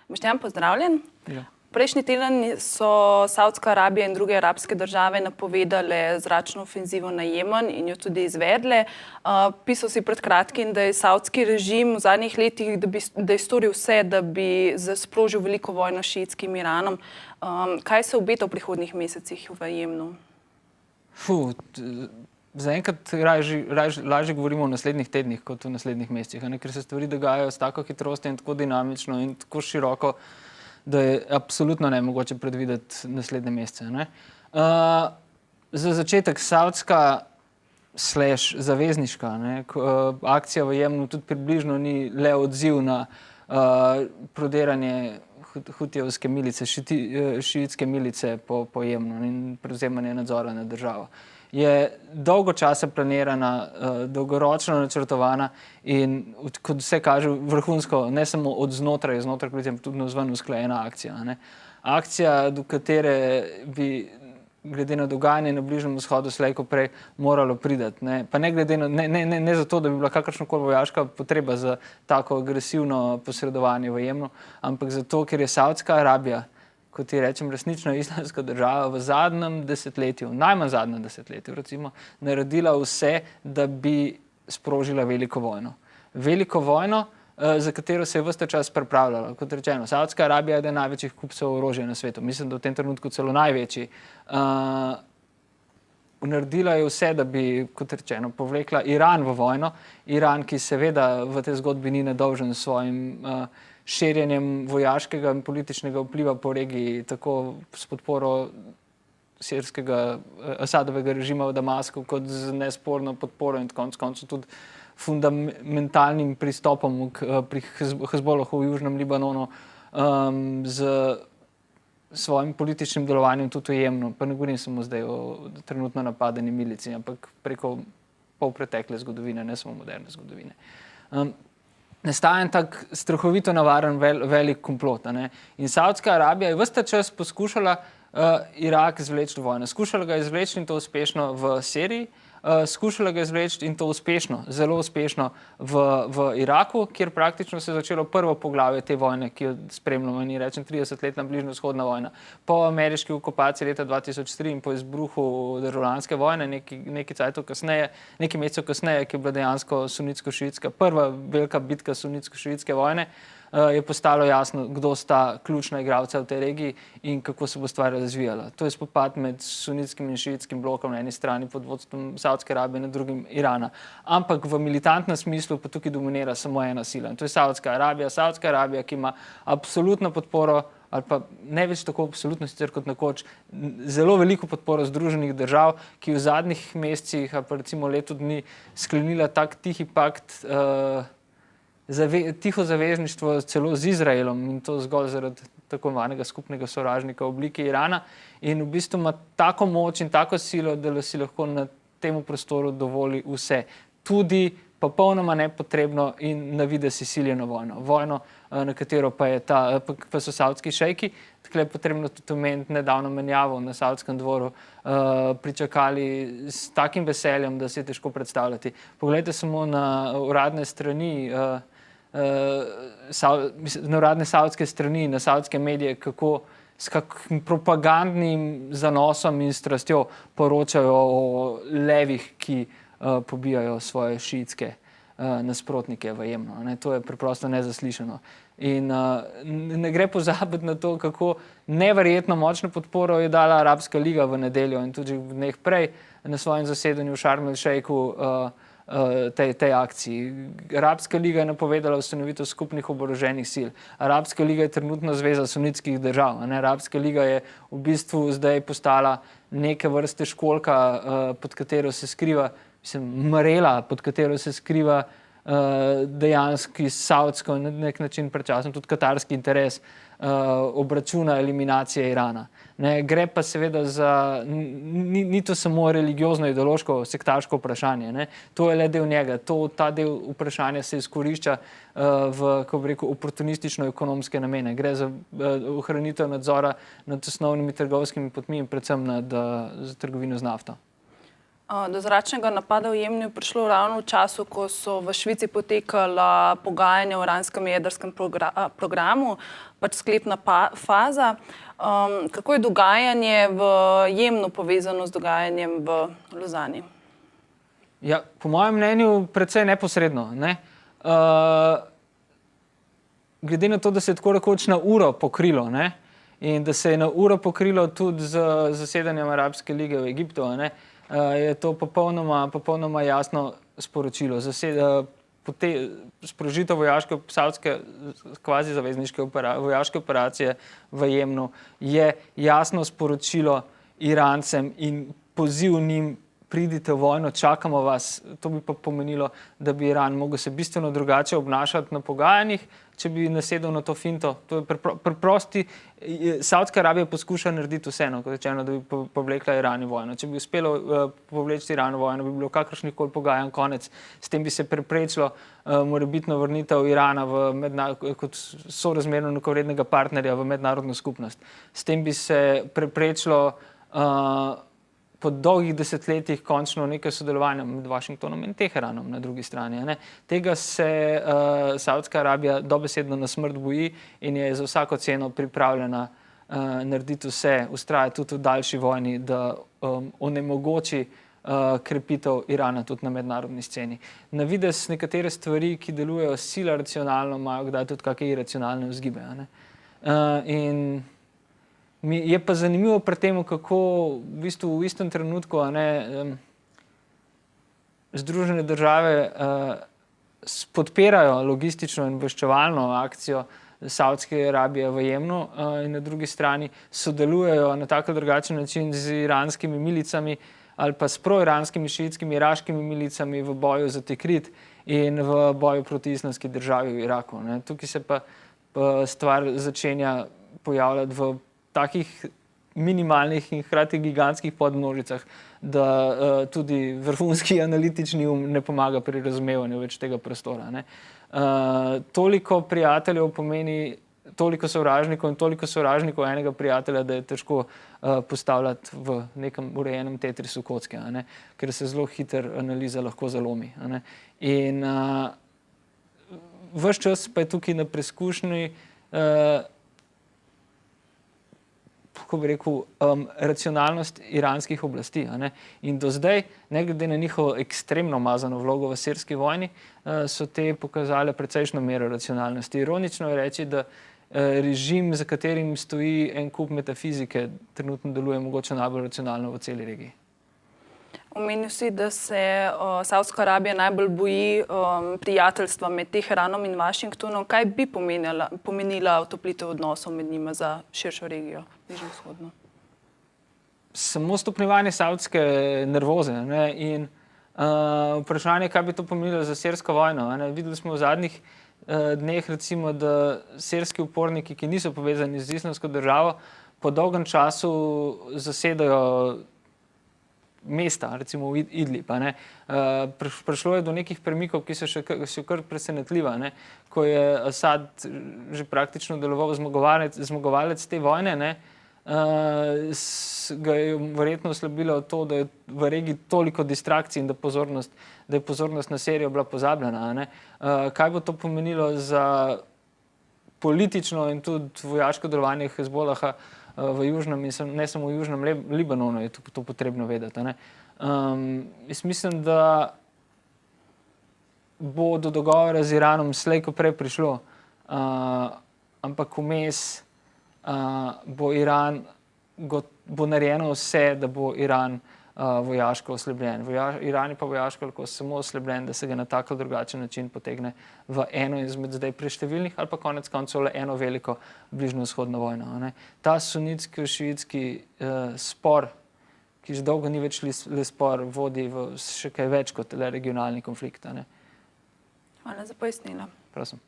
Boštjan, pozdravljen. Ja. Prejšnji teden so Savdska Arabija in druge arabske države napovedale zračno ofenzivo na Jemen in jo tudi izvedle. Pisal si pred kratkim, da je savdski režim v zadnjih letih, da je storil vse, da bi sprožil veliko vojno s šiitskim Iranom. Kaj se obeta v prihodnjih mesecih v Jemnu? Zaenkrat lažje govorimo o naslednjih tednih kot v naslednjih mesecih, ker se stvari dogajajo s tako hitrostjo in tako dinamično in tako široko, da je absolutno nemogoče predvideti naslednje mesece. Za začetek savdska / zavezniška akcija v Jemnu tudi približno ni le odziv na prodiranje hutijevske milice, šiitske milice po Jemnu in prevzemanje nadzora nad državo. Je dolgo časa planirana, dolgoročno načrtovana in, kot vse kaže, vrhunsko, ne samo od znotraj koalicije, tudi navzven usklajena akcija. Akcija, do katere bi glede na dogajanje na Bližnjem vzhodu slej ko prej moralo priti. Pa ne zato, da bi bila kakršnakoli vojaška potreba za tako agresivno posredovanje v Jemnu, ampak zato, ker je Savdska Arabija, kot ti rečem, resnično islamska država v zadnjem desetletju, najmanj zadnjem desetletju, recimo, naredila vse, da bi sprožila veliko vojno. Veliko vojno, za katero se je ves ta čas pripravljala. Kot rečeno, Savdska Arabija je eden največjih kupcev orožja na svetu. Mislim, da v tem trenutku celo največji. Naredila je vse, da bi, kot rečeno, povlekla Iran v vojno. Iran, ki seveda v tej zgodbi ni nedolžen s svojim širjenjem vojaškega in političnega vpliva po regiji, tako s podporo sirskega Asadovega režima v Damasku, kot z nesporno podporo in konec koncev tudi fundamentalnim pristopom pri Hezbollahu v Južnem Libanonu, z svojim političnim delovanjem tudi v Jemnu. Pa ne govorim samo zdaj o trenutno napadeni milici, ampak preko polpretekle zgodovine, ne samo moderne zgodovine. Nastaja en tak strahovito navaren velik komplot. In Savdska Arabija je ves ta čas poskušala Irak izvleči do vojne. Skušala ga izvleči in to uspešno v Siriji, skušala ga izvleči in to uspešno, zelo uspešno v Iraku, kjer praktično se je začelo prvo poglavje te vojne, ki jo spremljamo, in rečem 30-letna bližnjevzhodna vojna. Po ameriški okupaciji leta 2003 in po izbruhu državljanske vojne, nekaj mesecev kasneje, ki je bila dejansko sunitsko-šiitska, prva velika bitka sunitsko-šiitske vojne, je postalo jasno, kdo sta ključna igralca v tej regiji in kako se bo stvar razvijala. To je spopad med sunitskim in šiitskim blokom na eni strani pod vodstvom Savdske Arabije, na drugim Irana. Ampak v militantnem smislu pa tukaj dominira samo ena sila. In to je Savdska Arabija. Savdska Arabija, ki ima absolutno podporo, ali pa ne več tako absolutno sicer kot nekoč, zelo veliko podporo Združenih držav, ki v zadnjih mesecih, ali pa recimo leto dni, sklenila tak tihi pakt, tiho zavezništvo celo z Izraelom, in to zgolj zaradi tako imenovanega skupnega sovražnika v obliki Irana, in v bistvu ima tako moč in tako silo, da si lahko na tem prostoru dovoli vse. Tudi popolnoma nepotrebno in na videz izsiljeno vojno. Vojno, na katero pa so savdski šejki, tako je potrebno tudi omeniti nedavno menjavo na Savdskem dvoru, pričakali s takim veseljem, da si je težko predstavljati. Poglejte samo na uradne strani, na uradne savdske strani, na savdske medije, kako s kakšnim propagandnim zanosom in strastjo poročajo o levih, ki pobijajo svoje šiitske nasprotnike v Jemnu. To je preprosto nezaslišano. In ne gre pozabiti na to, kako neverjetno močno podporo je dala Arabska liga v nedeljo in tudi v dneh prej na svojem zasedanju v Šarm el Šejku tej akciji. Arabska liga je napovedala ustanovitev skupnih oboroženih sil. Arabska liga je trenutno zveza sunitskih držav. Arabska liga je v bistvu zdaj postala neke vrste školjka, pod katero se skriva, marela, pod katero se skriva dejanski savdsko in na nek način predčasno tudi katarski interes obračuna eliminacije Irana. Gre pa seveda za, ni to samo religiozno, ideološko, sektaško vprašanje. To je le del njega. Ta del vprašanja se izkorišča v, kako bi rekel, oportunistično ekonomske namene. Gre za ohranitev nadzora nad osnovnimi trgovskimi potmi in predvsem za trgovino z nafto. Do zračnega napada v Jemnu je prišlo ravno v času, ko so v Švici potekala pogajanja o iranskem jedrskem programu, pač sklepna faza. Kako je dogajanje v Jemnu povezano z dogajanjem v Lozani? Ja, po mojem mnenju precej neposredno. Ne? Glede na to, da se je tako rekoč na uro pokrilo, ne? In da se je na uro pokrilo tudi z zasedanjem Arabske lige v Egiptu, ne? Je to popolnoma jasno sporočilo. Sprožitev savdske kvazi zavezniške vojaške operacije v Jemnu je jasno sporočilo Irancem in poziv njim: pridite v vojno, čakamo vas. To bi pa pomenilo, da bi Iran mogel se bistveno drugače obnašati na pogajanjih, če bi nasedel na to finto. To je preprosti. Saudska Arabija poskuša narediti vseeno, kot rečeno, da bi povlekla Iran v vojno. Če bi uspelo povleči Iran v vojno, bi bilo kakršnikoli pogajanj konec. S tem bi se preprečilo morebitno vrnitev Irana kot sorazmerno enakovrednega partnerja v mednarodno skupnost. S tem bi se preprečilo po dolgih desetletjih končno nekaj sodelovanja med Washingtonom in Teheranom na drugi strani. Ne? Tega se Saudska Arabija dobesedno na smrt boji in je za vsako ceno pripravljena narediti vse, vztrajati tudi v daljši vojni, da onemogoči krepitev Irana tudi na mednarodni sceni. Na videz nekatere stvari, ki delujejo sila racionalno, imajo kdaj tudi kakšne iracionalne vzgibe. In je pa zanimivo pri tem, kako v bistvu v istem trenutku Združene države podpirajo logistično in obveščevalno akcijo Saudske Arabije v Jemnu in na drugi strani sodelujejo na tak ali drugačen način z iranskimi milicami ali pa s proiranskimi šiitskimi iraškimi milicami v boju za Tikrit in v boju proti islamski državi v Iraku. Tukaj se pa stvar začenja pojavljati v takih minimalnih in hkrati gigantskih podmnožicah, da tudi vrhunski analitični ne pomaga pri razumevanju več tega prostora. Toliko prijateljev pomeni toliko sovražnikov in toliko sovražnikov enega prijatelja, da je težko postavljati v nekem urejenem tetrisu kocke, ker se zelo hiter analiza lahko zalomi. In ves čas pa je tukaj na preizkušnji kako bi rekel, racionalnost iranskih oblasti. In do zdaj, ne glede na njihovo ekstremno umazano vlogo v sirski vojni, so te pokazale precejšno mero racionalnosti. Ironično je reči, da režim, za katerim stoji en kup metafizike, trenutno deluje mogoče najbolj racionalno v celi regiji. Omenil si, da se Saudska Arabija najbolj boji prijateljstva med Teheranom in Washingtonom. Kaj bi pomenila otoplitev odnosov med njima za širšo regijo, bližnjevzhodno? Samo stopnjevanje saudske nervoze in vprašanje, kaj bi to pomenilo za sirsko vojno. Videli smo v zadnjih dneh, recimo, da sirski uporniki, ki niso povezani z islamsko državo, po dolgem času zasedajo mesta, recimo v Idlib. Prišlo je do nekih premikov, ki so še kar presenetljiva, ko je Asad že praktično deloval zmagovalec te vojne, ga je verjetno oslabilo to, da je v regiji toliko distrakcij in da je pozornost na Sirijo bila pozabljena. Kaj bo to pomenilo za politično in tudi vojaško delovanje Hezbolaha v južnem in ne samo v južnem Libanonu, je to potrebno vedeti. Jaz mislim, da bo do dogovora z Iranom slej ko prej prišlo, ampak vmes bo narejeno vse, da bo Iran vojaško oslabljen. Iran je pa vojaško lahko samo oslabljen, da se ga na tak ali drugačen način potegne v eno izmed zdaj preštevilnih ali pa konec koncev le eno veliko bližnjevzhodno vojno. Ta sunitsko-šiitski spor, ki že dolgo ni več le spor, vodi v še kaj več kot le regionalni konflikt. Hvala za pojasnila. Prosim.